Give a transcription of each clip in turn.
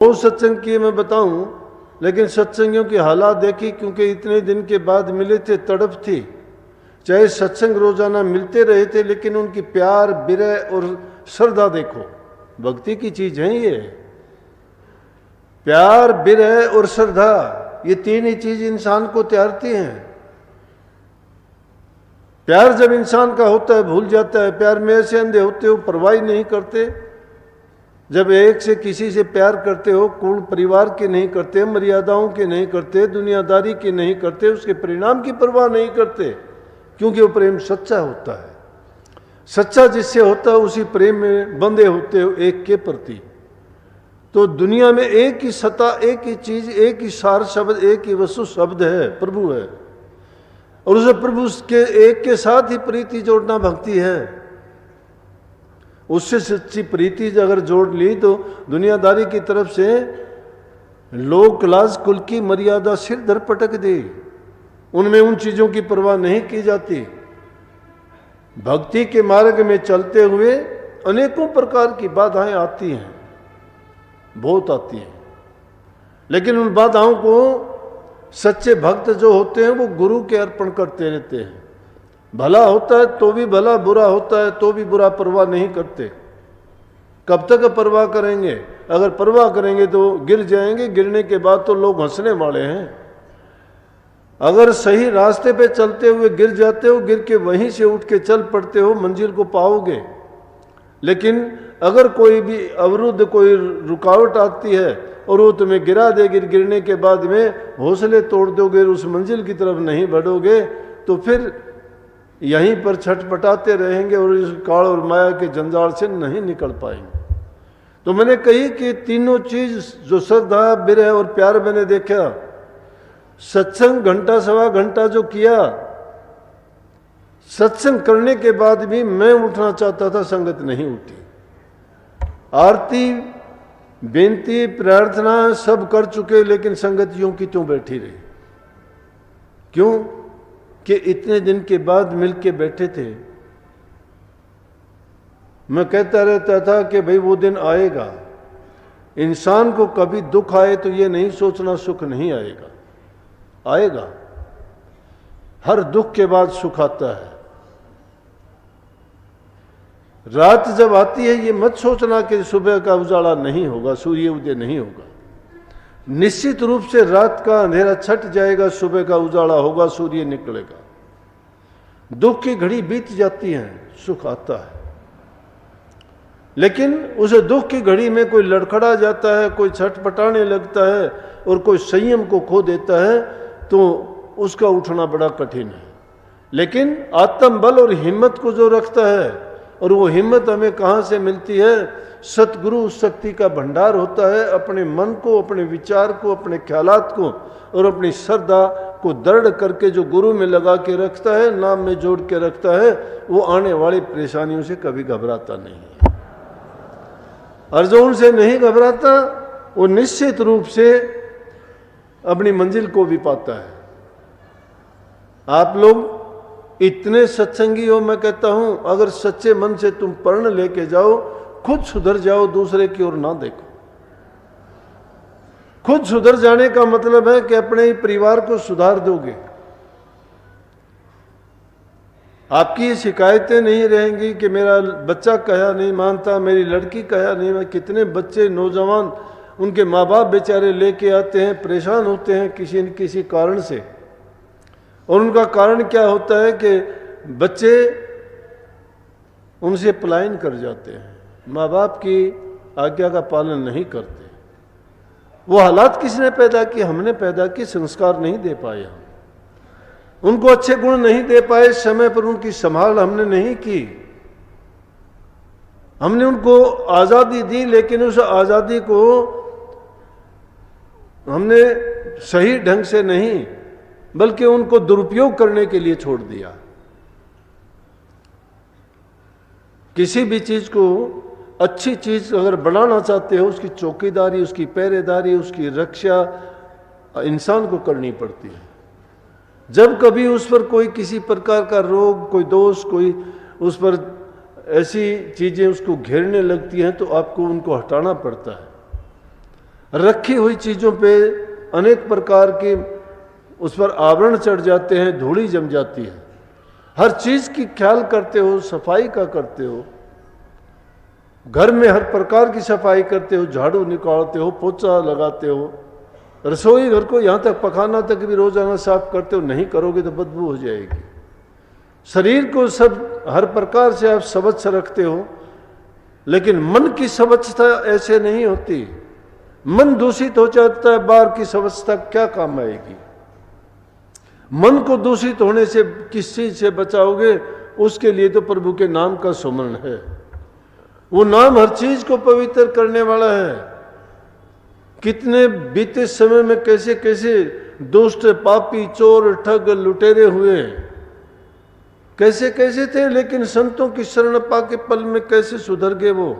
वो सत्संग किए मैं बताऊं, लेकिन सत्संगियों की हालात देखी, क्योंकि इतने दिन के बाद मिले थे, तड़प थी। चाहे सत्संग रोजाना मिलते रहे थे, लेकिन उनकी प्यार, विरह और श्रद्धा देखो, भक्ति की चीज है ये। प्यार, विरह और श्रद्धा, ये तीन ही चीज इंसान को त्यारती हैं। प्यार जब इंसान का होता है भूल जाता है। प्यार में ऐसे अंधे होते हो, परवाही नहीं करते। जब एक से किसी से प्यार करते हो, कुल परिवार के नहीं करते, मर्यादाओं के नहीं करते, दुनियादारी के नहीं करते, उसके परिणाम की परवाह नहीं करते, क्योंकि वो प्रेम सच्चा होता है। सच्चा जिससे होता है उसी प्रेम में बंधे होते हो एक के प्रति। तो दुनिया में एक ही सत्ता, एक ही चीज, एक ही सार शब्द, एक ही वस्तु शब्द है, प्रभु है। और उस प्रभु के एक के साथ ही प्रीति जोड़ना भक्ति है। उससे सच्ची प्रीति अगर जोड़ ली तो दुनियादारी की तरफ से लोक लाज कुल की मर्यादा सिर धर पटक दी, उनमें उन चीजों की परवाह नहीं की जाती। भक्ति के मार्ग में चलते हुए अनेकों प्रकार की बाधाएं आती हैं, बहुत आती हैं, लेकिन उन बाधाओं को सच्चे भक्त जो होते हैं वो गुरु के अर्पण करते रहते हैं। भला होता है तो भी भला, बुरा होता है तो भी बुरा, परवाह नहीं करते। कब तक परवाह करेंगे? अगर परवाह करेंगे तो गिर जाएंगे, गिरने के बाद तो लोग हंसने वाले हैं। अगर सही रास्ते पे चलते हुए गिर जाते हो, गिर के वहीं से उठ के चल पड़ते हो, मंजिल को पाओगे। लेकिन अगर कोई भी अवरुद्ध, कोई रुकावट आती है और वो तुम्हें गिरा दे, गिरने के बाद में हौसले तोड़ दोगे, उस मंजिल की तरफ नहीं बढ़ोगे, तो फिर यहीं पर छटपटाते रहेंगे और इस काल और माया के जंजाल से नहीं निकल पाएंगे। तो मैंने कही कि तीनों चीज जो श्रद्धा, विरह और प्यार मैंने देखा। सत्संग घंटा सवा घंटा जो किया, सत्संग करने के बाद भी मैं उठना चाहता था, संगत नहीं उठी। आरती, बेनती, प्रार्थना सब कर चुके, लेकिन संगत यूं की त्यों बैठी रही। क्यों? कि इतने दिन के बाद मिलके बैठे थे। मैं कहता रहता था कि भाई वो दिन आएगा। इंसान को कभी दुख आए तो ये नहीं सोचना सुख नहीं आएगा, आएगा। हर दुख के बाद सुख आता है। रात जब आती है ये मत सोचना कि सुबह का उजाला नहीं होगा, सूर्य उदय नहीं होगा। निश्चित रूप से रात का अंधेरा छट जाएगा, सुबह का उजाला होगा, सूर्य निकलेगा। दुख की घड़ी बीत जाती है, सुख आता है। लेकिन उस दुख की घड़ी में कोई लड़खड़ा जाता है, कोई छटपटाने लगता है और कोई संयम को खो देता है, तो उसका उठना बड़ा कठिन है। लेकिन आत्मबल और हिम्मत को जो रखता है, और वो हिम्मत हमें कहाँ से मिलती है? सतगुरु शक्ति का भंडार होता है। अपने मन को, अपने विचार को, अपने ख्यालात को और अपनी श्रद्धा को दृढ़ करके जो गुरु में लगा के रखता है, नाम में जोड़ के रखता है, वो आने वाली परेशानियों से कभी घबराता नहीं है। और जो उनसे नहीं घबराता वो निश्चित रूप से अपनी मंजिल को भी पाता है। आप लोग इतने सत्संगी हो, मैं कहता हूं, अगर सच्चे मन से तुम प्रण लेके जाओ, खुद सुधर जाओ, दूसरे की ओर ना देखो। खुद सुधर जाने का मतलब है कि अपने ही परिवार को सुधार दोगे। आपकी ये शिकायतें नहीं रहेंगी कि मेरा बच्चा कहा नहीं मानता, मेरी लड़की कहा नहीं। मैं कितने बच्चे, नौजवान, उनके माँ बाप बेचारे लेके आते हैं, परेशान होते हैं किसी न किसी कारण से। और उनका कारण क्या होता है कि बच्चे उनसे पलायन कर जाते हैं, माँ बाप की आज्ञा का पालन नहीं करते। वो हालात किसने पैदा किए? हमने पैदा किए। संस्कार नहीं दे पाए हम, उनको अच्छे गुण नहीं दे पाए, समय पर उनकी संभाल हमने नहीं की। हमने उनको आज़ादी दी, लेकिन उस आज़ादी को हमने सही ढंग से नहीं, बल्कि उनको दुरुपयोग करने के लिए छोड़ दिया। किसी भी चीज को, अच्छी चीज अगर बनाना चाहते हो, उसकी चौकीदारी, उसकी पहरेदारी, उसकी रक्षा इंसान को करनी पड़ती है। जब कभी उस पर कोई किसी प्रकार का रोग, कोई दोष, कोई उस पर ऐसी चीजें उसको घेरने लगती हैं, तो आपको उनको हटाना पड़ता है। रखी हुई चीज़ों पे अनेक प्रकार के उस पर आवरण चढ़ जाते हैं, धूड़ी जम जाती है। हर चीज़ की ख्याल करते हो, सफाई का करते हो, घर में हर प्रकार की सफाई करते हो, झाड़ू निकालते हो, पोछा लगाते हो, रसोई घर को यहाँ तक पखाना तक भी रोजाना साफ करते हो। नहीं करोगे तो बदबू हो जाएगी। शरीर को सब हर प्रकार से आप स्वच्छ रखते हो, लेकिन मन की स्वच्छता ऐसे नहीं होती। मन दूषित हो जाता है, बाहर की स्वच्छता क्या काम आएगी। मन को दूषित होने से किस चीज से बचाओगे? उसके लिए तो प्रभु के नाम का सुमरण है। वो नाम हर चीज को पवित्र करने वाला है। कितने बीते समय में कैसे कैसे दुष्ट, पापी, चोर, ठग, लुटेरे हुए, कैसे कैसे थे, लेकिन संतों की शरण पाके पल में कैसे सुधर गए वो।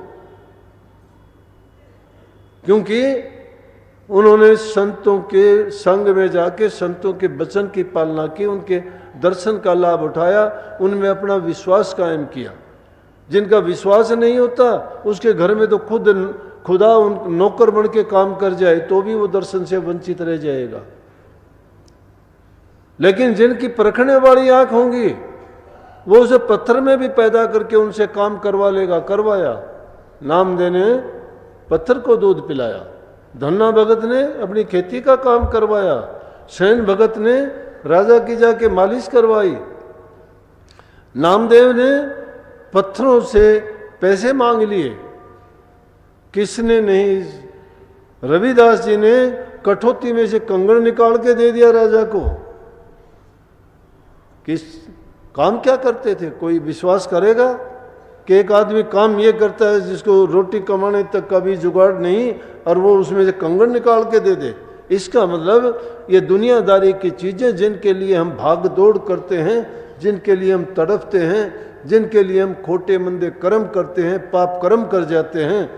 क्योंकि उन्होंने संतों के संग में जाके संतों के वचन की पालना की, उनके दर्शन का लाभ उठाया, उनमें अपना विश्वास कायम किया। जिनका विश्वास नहीं होता उसके घर में तो खुदा उन नौकर बन के काम कर जाए तो भी वो दर्शन से वंचित रह जाएगा। लेकिन जिनकी परखने वाली आंख होंगी वो उसे पत्थर में भी पैदा करके उनसे काम करवा लेगा। करवाया। नामदेव ने पत्थर को दूध पिलाया, धन्ना भगत ने अपनी खेती का काम करवाया, सैन भगत ने राजा की जाके मालिश करवाई, नामदेव ने पत्थरों से पैसे मांग लिए, किसने नहीं। रविदास जी ने कठौती में से कंगन निकाल के दे दिया राजा को। किस काम क्या करते थे? कोई विश्वास करेगा कि एक आदमी काम ये करता है जिसको रोटी कमाने तक का भी जुगाड़ नहीं और वो उसमें से कंगन निकाल के दे दे? इसका मतलब ये दुनियादारी की चीज़ें जिनके लिए हम भाग दौड़ करते हैं, जिनके लिए हम तड़पते हैं, जिनके लिए हम खोटे मंदे कर्म करते हैं, पाप कर्म कर जाते हैं,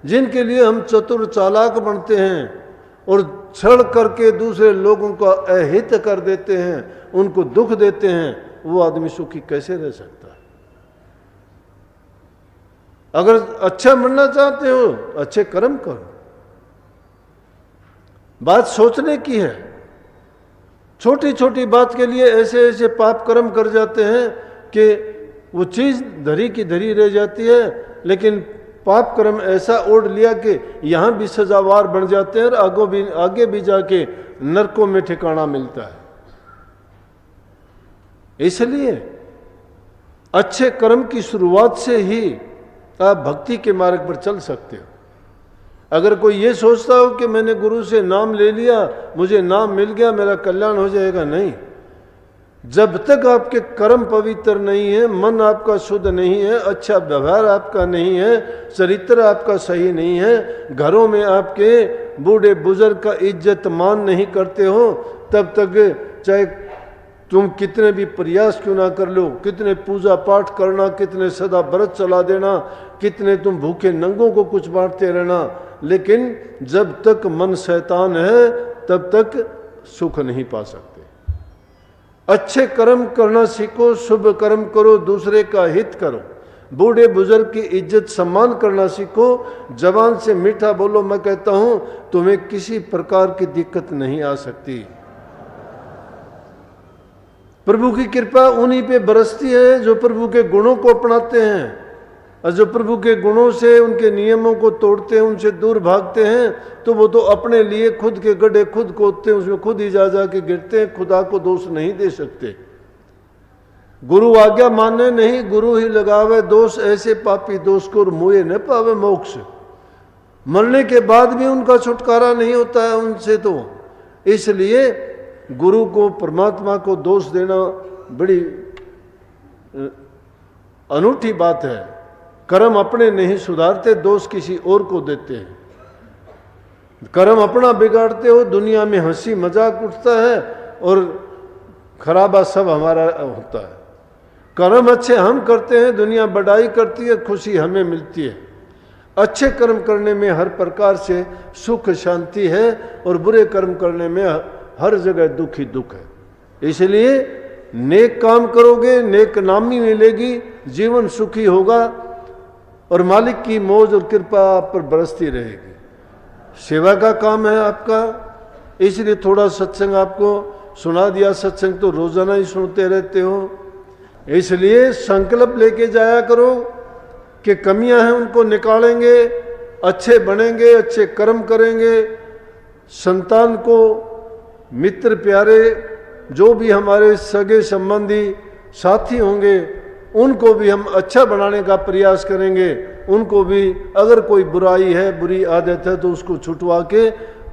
जिनके लिए हम चतुर चालाक बनते हैं और छल करके दूसरे लोगों का अहित कर देते हैं, उनको दुख देते हैं, वो आदमी सुखी कैसे रह सकता है? अगर अच्छा बनना चाहते हो अच्छे कर्म करो। बात सोचने की है। छोटी छोटी बात के लिए ऐसे ऐसे पाप कर्म कर जाते हैं कि वो चीज धरी की धरी रह जाती है, लेकिन पाप कर्म ऐसा ओढ़ लिया कि यहां भी सजावार बन जाते हैं और आगे भी जाके नरकों में ठिकाना मिलता है। इसलिए अच्छे कर्म की शुरुआत से ही आप भक्ति के मार्ग पर चल सकते हो। अगर कोई ये सोचता हो कि मैंने गुरु से नाम ले लिया, मुझे नाम मिल गया, मेरा कल्याण हो जाएगा, नहीं। जब तक आपके कर्म पवित्र नहीं है, मन आपका शुद्ध नहीं है, अच्छा व्यवहार आपका नहीं है, चरित्र आपका सही नहीं है, घरों में आपके बूढ़े बुजुर्ग का इज्जत मान नहीं करते हो, तब तक चाहे तुम कितने भी प्रयास क्यों ना कर लो, कितने पूजा पाठ करना, कितने सदा व्रत चला देना, कितने तुम भूखे नंगों को कुछ बांटते रहना, लेकिन जब तक मन शैतान है तब तक सुख नहीं पा सकते। अच्छे कर्म करना सीखो, शुभ कर्म करो, दूसरे का हित करो, बूढ़े बुजुर्ग की इज्जत सम्मान करना सीखो, जबान से मीठा बोलो। मैं कहता हूं तुम्हें किसी प्रकार की दिक्कत नहीं आ सकती। प्रभु की कृपा उन्हीं पे बरसती है जो प्रभु के गुणों को अपनाते हैं, और जो प्रभु के गुणों से, उनके नियमों को तोड़ते हैं, उनसे दूर भागते हैं, तो वो तो अपने लिए खुद के गड्ढे खुद खोदते हैं, उसमें खुद ही जा के गिरते हैं, खुदा को दोष नहीं दे सकते। गुरु आज्ञा माने नहीं, गुरु ही लगावे दोष, ऐसे पापी दोष को मुए न पावे मोक्ष। मरने के बाद भी उनका छुटकारा नहीं होता है उनसे। तो इसलिए गुरु को, परमात्मा को दोष देना बड़ी अनूठी बात है। कर्म अपने नहीं सुधारते, दोष किसी और को देते हैं। कर्म अपना बिगाड़ते हो, दुनिया में हंसी मजाक उठता है और खराबा सब हमारा होता है। कर्म अच्छे हम करते हैं, दुनिया बड़ाई करती है, खुशी हमें मिलती है। अच्छे कर्म करने में हर प्रकार से सुख शांति है, और बुरे कर्म करने में हर जगह दुख ही दुख है। इसलिए नेक काम करोगे, नेक नामी मिलेगी, जीवन सुखी होगा और मालिक की मौज और कृपा आप पर बरसती रहेगी। सेवा का काम है आपका, इसलिए थोड़ा सत्संग आपको सुना दिया। सत्संग तो रोजाना ही सुनते रहते हो, इसलिए संकल्प लेके जाया करो कि कमियां हैं उनको निकालेंगे, अच्छे बनेंगे, अच्छे कर्म करेंगे, संतान को, मित्र प्यारे जो भी हमारे सगे संबंधी साथी होंगे उनको भी हम अच्छा बनाने का प्रयास करेंगे। उनको भी अगर कोई बुराई है, बुरी आदत है तो उसको छुटवा के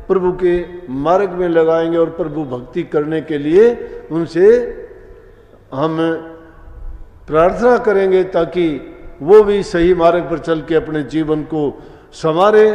प्रभु के मार्ग में लगाएंगे और प्रभु भक्ति करने के लिए उनसे हम प्रार्थना करेंगे ताकि वो भी सही मार्ग पर चल के अपने जीवन को संवारे।